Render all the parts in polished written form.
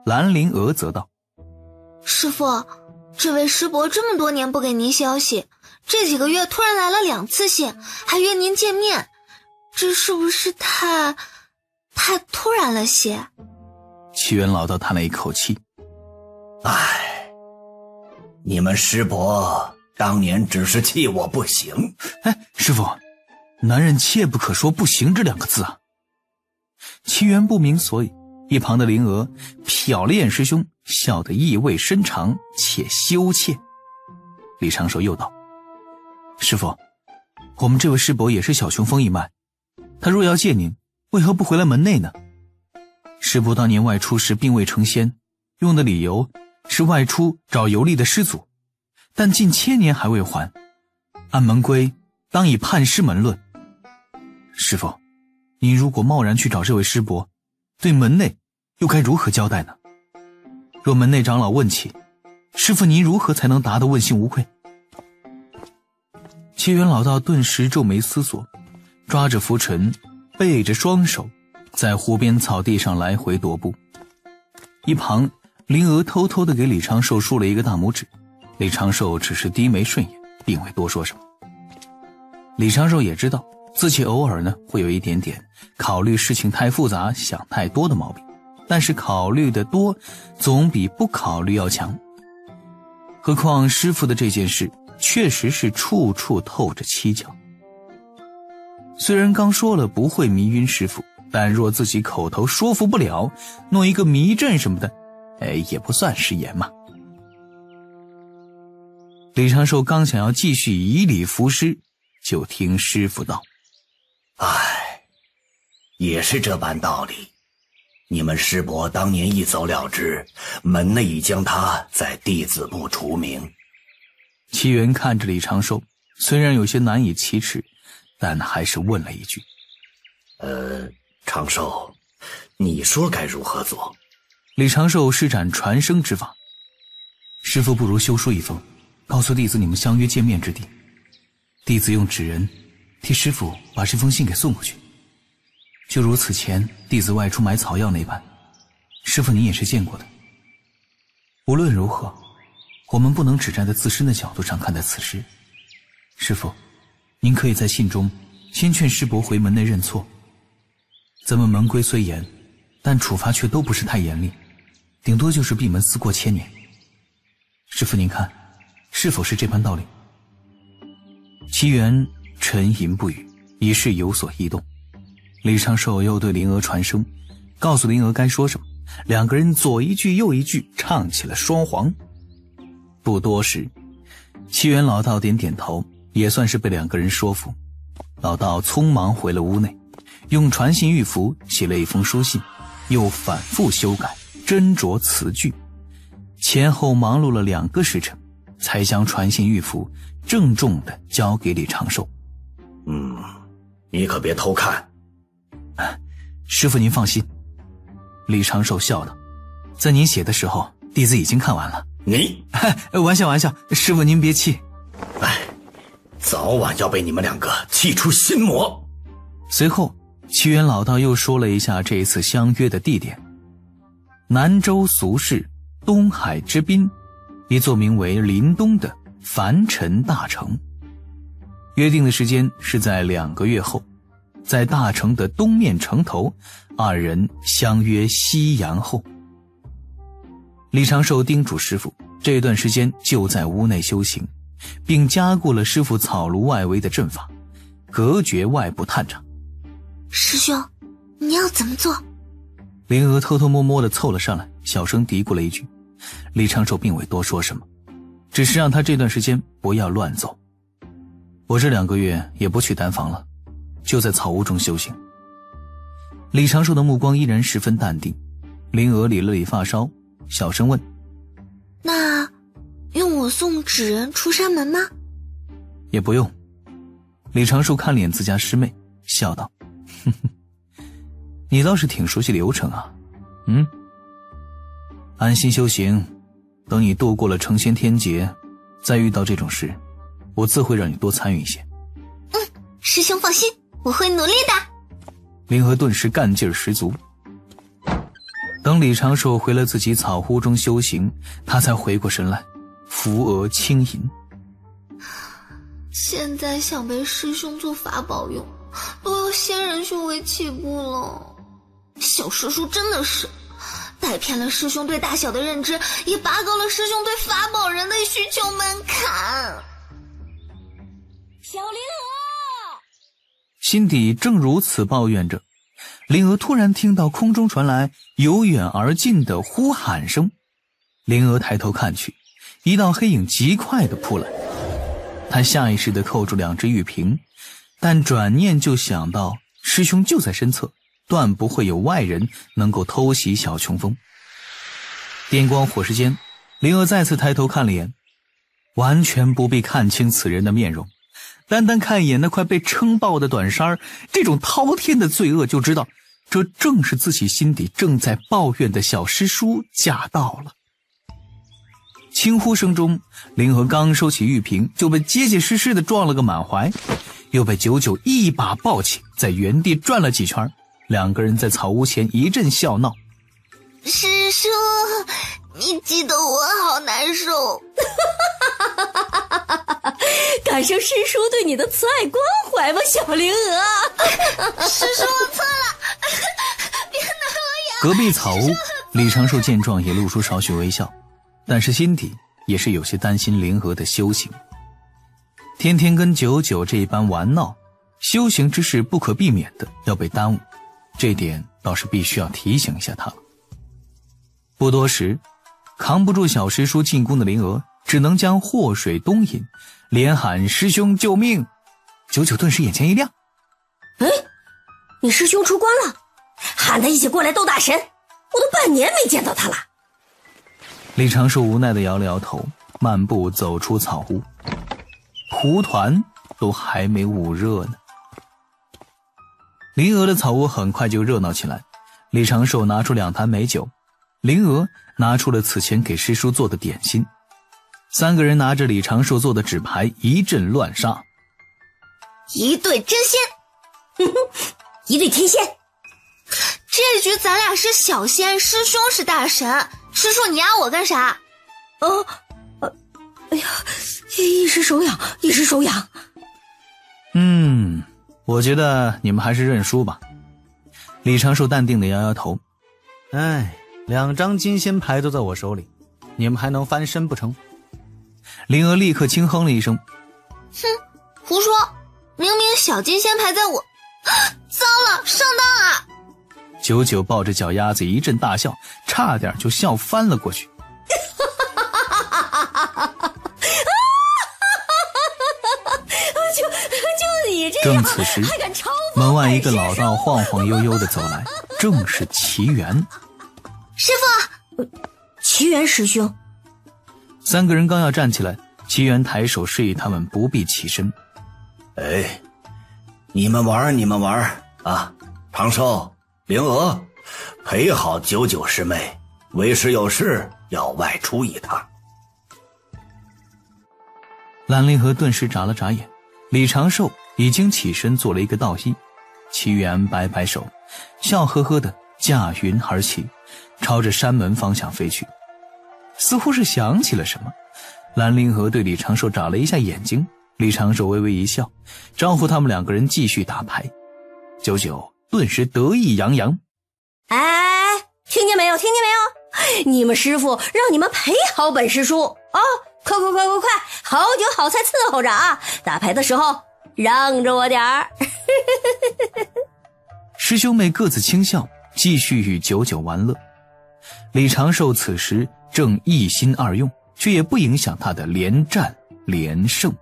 兰陵娥则道：师父，这位师伯这么多年不给您消息，这几个月突然来了2次信，还约您见面，这是不是太突然了些？齐元老道叹了一口气：唉，你们师伯当年只是气我不行。师父，男人切不可说不行这2个字啊。齐元不明所以，一旁的灵娥瞟了眼师兄，笑得意味深长且羞怯。李长寿又道：师父，我们这位师伯也是小雄风一脉，他若要见您，为何不回来门内呢？师伯当年外出时并未成仙，用的理由是外出找游历的师祖，但近1000年还未还，按门规当以叛师门论。师父，您如果贸然去找这位师伯，对门内又该如何交代呢？若门内长老问起，师父您如何才能答得问心无愧？齐元老道顿时皱眉思索，抓着拂尘，背着双手在湖边草地上来回踱步。一旁灵娥偷偷地给李长寿竖了一个大拇指，李长寿只是低眉顺眼，并未多说什么。李长寿也知道自己偶尔呢会有一点点考虑事情太复杂想太多的毛病，但是考虑的多总比不考虑要强。何况师父的这件事确实是处处透着蹊跷。虽然刚说了不会迷晕师父，但若自己口头说服不了，弄一个迷阵什么的，也不算食言嘛。李长寿刚想要继续以理服师，就听师父道：唉，也是这般道理。你们师伯当年一走了之，门内已将他在弟子部除名。齐元看着李长寿，虽然有些难以启齿，但还是问了一句：长寿，你说该如何做？李长寿施展传声之法：师父不如修书一封，告诉弟子你们相约见面之地，弟子用纸人替师父把这封信给送过去。就如此前弟子外出买草药那般，师父你也是见过的。无论如何，我们不能只站在自身的角度上看待此事。师父，您可以在信中先劝师伯回门内认错。咱们门规虽严，但处罚却都不是太严厉，顶多就是闭门思过1000年。师父您看，是否是这般道理？齐元沉吟不语，已是有所异动。李长寿又对灵娥传声，告诉灵娥该说什么，两个人左一句右一句唱起了双簧。不多时，齐元老道点点头，也算是被两个人说服。老道匆忙回了屋内，用传信玉符写了一封书信，又反复修改斟酌词句，前后忙碌了2个时辰，才将传信玉符郑重地交给李长寿。你可别偷看。师父您放心。李长寿笑道，在您写的时候弟子已经看完了。你玩笑，师父您别气。早晚要被你们2个气出心魔。随后齐元老道又说了一下这一次相约的地点：南州俗市东海之滨，一座名为林东的凡尘大城。约定的时间是在2个月后，在大城的东面城头，二人相约夕阳后。李长寿叮嘱师父这段时间就在屋内修行，并加固了师父草庐外围的阵法，隔绝外部探查。师兄，你要怎么做？灵娥偷偷摸摸地凑了上来，小声嘀咕了一句。李长寿并未多说什么，只是让他这段时间不要乱走。我这2个月也不去丹房了，就在草屋中修行。李长寿的目光依然十分淡定。灵娥理了理发梢，小声问：那用我送纸人出山门吗？也不用。李长寿看脸自家师妹，笑道：哼哼，你倒是挺熟悉流程啊。安心修行，等你度过了成仙天劫，再遇到这种事，我自会让你多参与一些。师兄放心，我会努力的。灵娥顿时干劲十足。等李长寿回了自己草屋中修行，他才回过神来，扶额轻吟。现在想被师兄做法宝用，都要仙人修为起步了。小师叔真的是带偏了师兄对大小的认知，也拔高了师兄对法宝人的需求门槛。小灵娥，心底正如此抱怨着，灵娥突然听到空中传来由远而近的呼喊声。灵娥抬头看去，一道黑影极快地扑来，她下意识地扣住两只玉瓶，但转念就想到师兄就在身侧，断不会有外人能够偷袭小琼峰。电光火石间，灵娥再次抬头看了眼，完全不必看清此人的面容，单单看一眼那块被撑爆的短衫，这种滔天的罪恶就知道，这正是自己心底正在抱怨的小师叔驾到了。轻呼声中，灵娥刚收起玉瓶，就被结结实实地撞了个满怀，又被九九一把抱起，在原地转了几圈。两个人在草屋前一阵笑闹。师叔，你激得我好难受。感受师叔对你的慈爱关怀吧，小灵娥。师叔，我错了，别拿我养。隔壁草屋，李长寿见状也露出少许微笑，但是心底也是有些担心灵娥的修行。天天跟九九这般玩闹，修行之事不可避免的要被耽误，这点倒是必须要提醒一下他了。不多时，扛不住小师叔进攻的灵娥只能将祸水东引，连喊师兄救命。九九顿时眼前一亮，你师兄出关了，喊他一起过来斗大神，我都半年没见到他了。李长寿无奈地摇了摇头，漫步走出草屋，蒲团都还没捂热呢。灵娥的草屋很快就热闹起来，李长寿拿出2坛美酒，灵娥拿出了此前给师叔做的点心，三个人拿着李长寿做的纸牌一阵乱杀。一对真仙，一对天仙。这局咱俩是小仙，师兄是大神。师叔，你压我干啥？哎呀，一时手痒，一时手痒。我觉得你们还是认输吧。李长寿淡定地摇摇头。2张金仙牌都在我手里，你们还能翻身不成？灵娥立刻轻哼了一声。胡说，明明小金仙牌在我。糟了，上当啊！九九抱着脚丫子一阵大笑，差点就笑翻了过去。就你这样，正此时，门外一个老道晃晃悠悠地走来，正是齐元。师父，齐元师兄。三个人刚要站起来，齐元抬手示意他们不必起身。你们玩啊！长寿、灵娥，陪好九九师妹，为师有事要外出一趟。蓝灵娥顿时眨了眨眼，李长寿已经起身做了一个道揖，齐元摆摆手，笑呵呵地驾云而起，朝着山门方向飞去。似乎是想起了什么，蓝灵娥对李长寿眨了一下眼睛，李长寿微微一笑，招呼他们2个人继续打牌。九九顿时得意洋洋。听见没有，你们师傅让你们陪好本师叔啊！快，好酒好菜伺候着啊！打牌的时候让着我点儿。师兄妹各自轻笑，继续与九九玩乐。李长寿此时正一心二用，却也不影响他的连战连胜。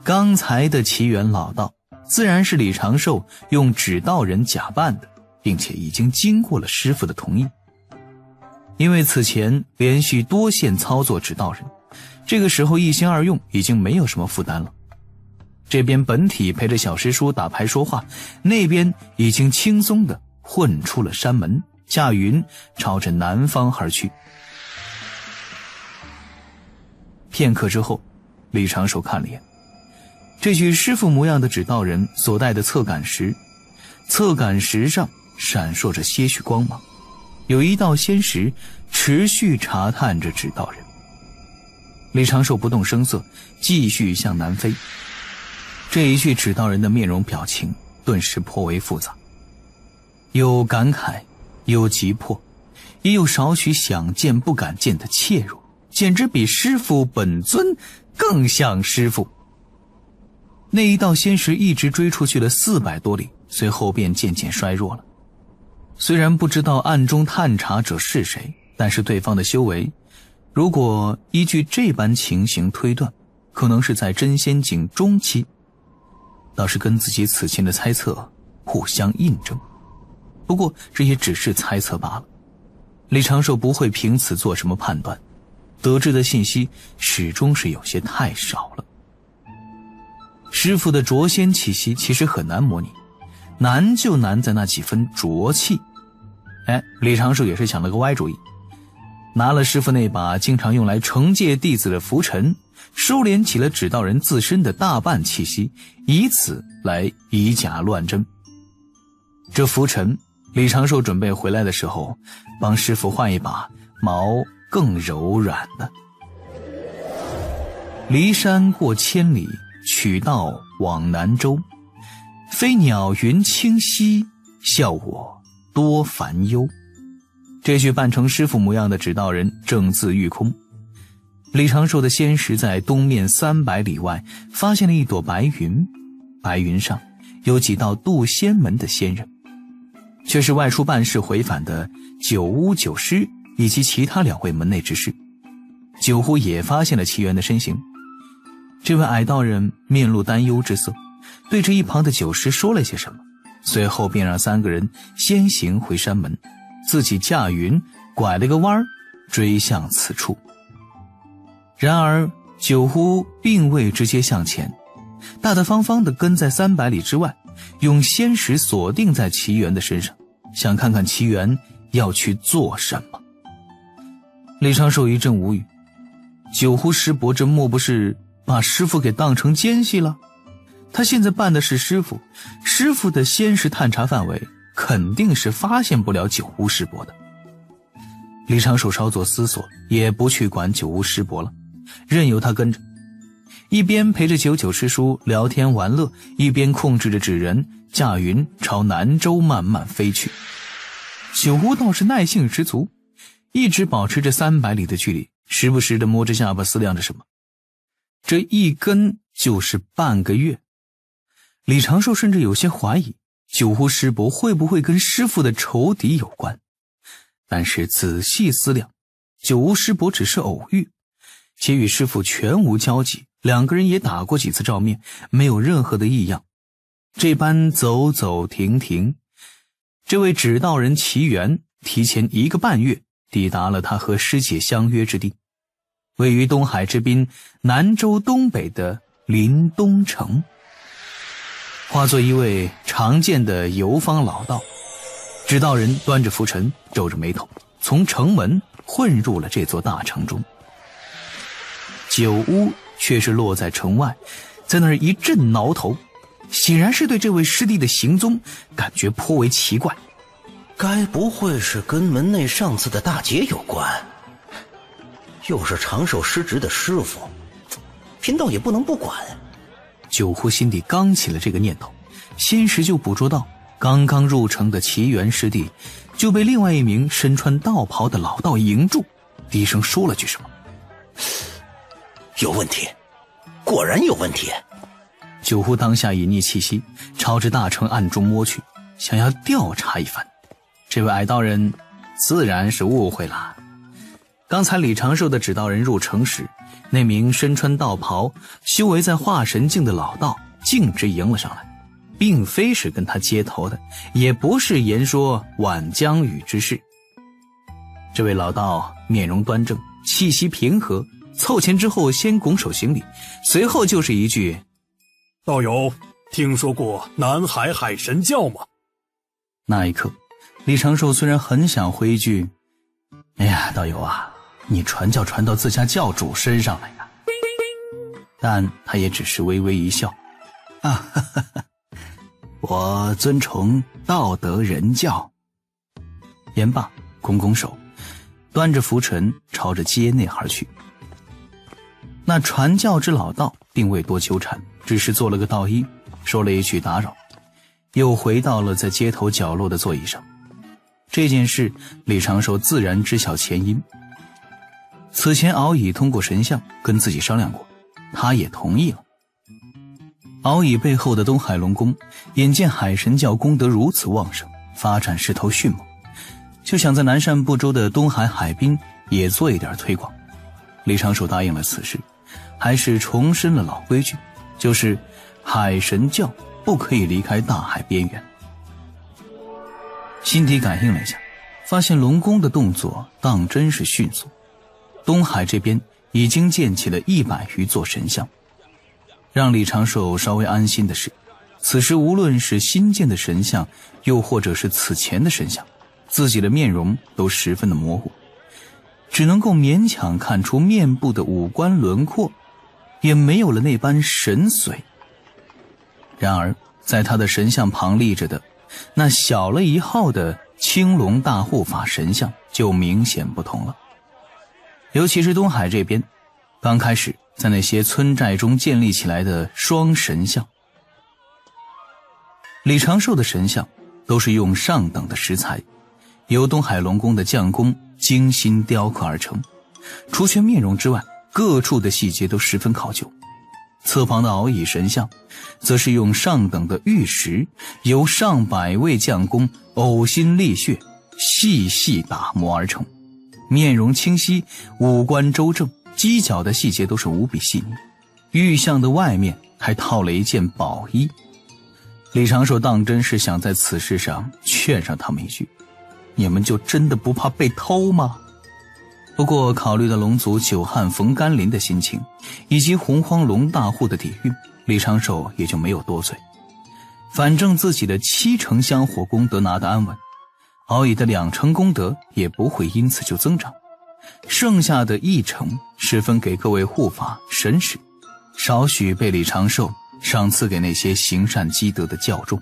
刚才的奇缘老道自然是李长寿用指道人假扮的，并且已经经过了师傅的同意。因为此前连续多线操作指道人，这个时候一心二用已经没有什么负担了。这边本体陪着小师叔打牌说话，那边已经轻松地混出了山门，驾云朝着南方而去。片刻之后，李长寿看了眼这具师傅模样的指道人所带的侧杆石，侧杆石上闪烁着些许光芒，有一道仙石持续查探着指道人。李长寿不动声色，继续向南飞。这一具指道人的面容表情顿时颇为复杂，有感慨，有急迫，也有少许想见不敢见的怯弱，简直比师父本尊更像师父。那一道仙石一直追出去了400多里，随后便渐渐衰弱了。虽然不知道暗中探查者是谁，但是对方的修为，如果依据这般情形推断，可能是在真仙境中期，倒是跟自己此前的猜测互相印证。不过这也只是猜测罢了，李长寿不会凭此做什么判断，得知的信息始终是有些太少了。师父的浊仙气息其实很难模拟，难就难在那几分浊气。李长寿也是想了个歪主意，拿了师父那把经常用来惩戒弟子的拂尘，收敛起了指道人自身的大半气息，以此来以假乱真。这拂尘，李长寿准备回来的时候帮师父换一把毛更柔软的。离山过千里，取道往南州，飞鸟云清溪，笑我多烦忧。这具扮成师父模样的指道人正自御空。李长寿的仙石在东面300里外发现了一朵白云，白云上有几道渡仙门的仙人，却是外出办事回返的九巫九师以及其他2位门内之士。九呼也发现了奇缘的身形。这位矮道人面露担忧之色，对着一旁的九师说了些什么，随后便让3个人先行回山门，自己驾云拐了个弯追向此处。然而九呼并未直接向前，大大方方地跟在300里之外，用仙石锁定在奇缘的身上，想看看奇缘要去做什么。李长寿一阵无语，九呼师伯这莫不是把师父给当成奸细了？他现在办的是师父，师父的仙石探查范围肯定是发现不了九巫师伯的。李长寿稍作思索，也不去管九巫师伯了，任由他跟着，一边陪着九九师叔聊天玩乐，一边控制着纸人驾云朝南州慢慢飞去。九巫倒是耐性十足，一直保持着300里的距离，时不时地摸着下巴思量着什么。这一跟就是半个月，李长寿甚至有些怀疑九巫师伯会不会跟师父的仇敌有关。但是仔细思量，九巫师伯只是偶遇，且与师父全无交集，2个人也打过几次照面，没有任何的异样。这般走走停停，这位指道人奇缘提前1个半月抵达了他和师姐相约之地，位于东海之滨南州东北的临东城。化作一位常见的游方老道，指道人端着拂尘，皱着眉头，从城门混入了这座大城中。九巫却是落在城外，在那儿一阵挠头，显然是对这位师弟的行踪感觉颇为奇怪。该不会是跟门内上次的大劫有关？又是长寿失职的师傅，贫道也不能不管。九呼心底刚起了这个念头，先时就捕捉到刚刚入城的奇缘师弟就被另外一名身穿道袍的老道迎住，低声说了句什么。有问题，果然有问题。九呼当下隐匿气息，朝着大城暗中摸去，想要调查一番。这位矮道人自然是误会了。刚才李长寿的指道人入城时，那名身穿道袍修为在化神境的老道径直迎了上来，并非是跟他接头的，也不是言说晚江雨之事。这位老道面容端正，气息平和，凑前之后先拱手行礼，随后就是一句：道友，听说过南海海神教吗？那一刻，李长寿虽然很想回一句：哎呀，道友啊，你传教传到自家教主身上来呀，但他也只是微微一笑。哈哈，我尊崇道德人教。言罢，拱拱手，端着拂尘朝着街内而去。那传教之老道并未多纠缠，只是做了个道揖，说了一句打扰，又回到了在街头角落的座椅上。这件事李长寿自然知晓前因，此前敖乙通过神像跟自己商量过，他也同意了。敖乙背后的东海龙宫眼见海神教功德如此旺盛，发展势头迅猛，就想在南赡部洲的东海海滨也做一点推广。李长寿答应了此事，还是重申了老规矩，就是海神教不可以离开大海边缘。心底感应了一下，发现龙宫的动作当真是迅速。东海这边已经建起了100余座神像。让李长寿稍微安心的是，此时无论是新建的神像，又或者是此前的神像，自己的面容都十分的模糊，只能够勉强看出面部的五官轮廓，也没有了那般神髓。然而在他的神像旁立着的那小了一号的青龙大护法神像就明显不同了。尤其是东海这边，刚开始在那些村寨中建立起来的双神像，李长寿的神像都是用上等的石材，由东海龙宫的匠工精心雕刻而成，除却面容之外，各处的细节都十分考究。侧旁的敖乙神像则是用上等的玉石，由上百位匠工呕心沥血细细打磨而成，面容清晰，五官周正，犄角的细节都是无比细腻。玉像的外面还套了一件宝衣。李长寿当真是想在此事上劝上他们一句，你们就真的不怕被偷吗？不过考虑到龙族久旱逢甘霖的心情，以及洪荒龙大户的底蕴，李长寿也就没有多嘴。反正自己的7成香火功德拿得安稳，敖乙的2成功德也不会因此就增长，剩下的1成是分给各位护法神使，少许被李长寿赏赐给那些行善积德的教众。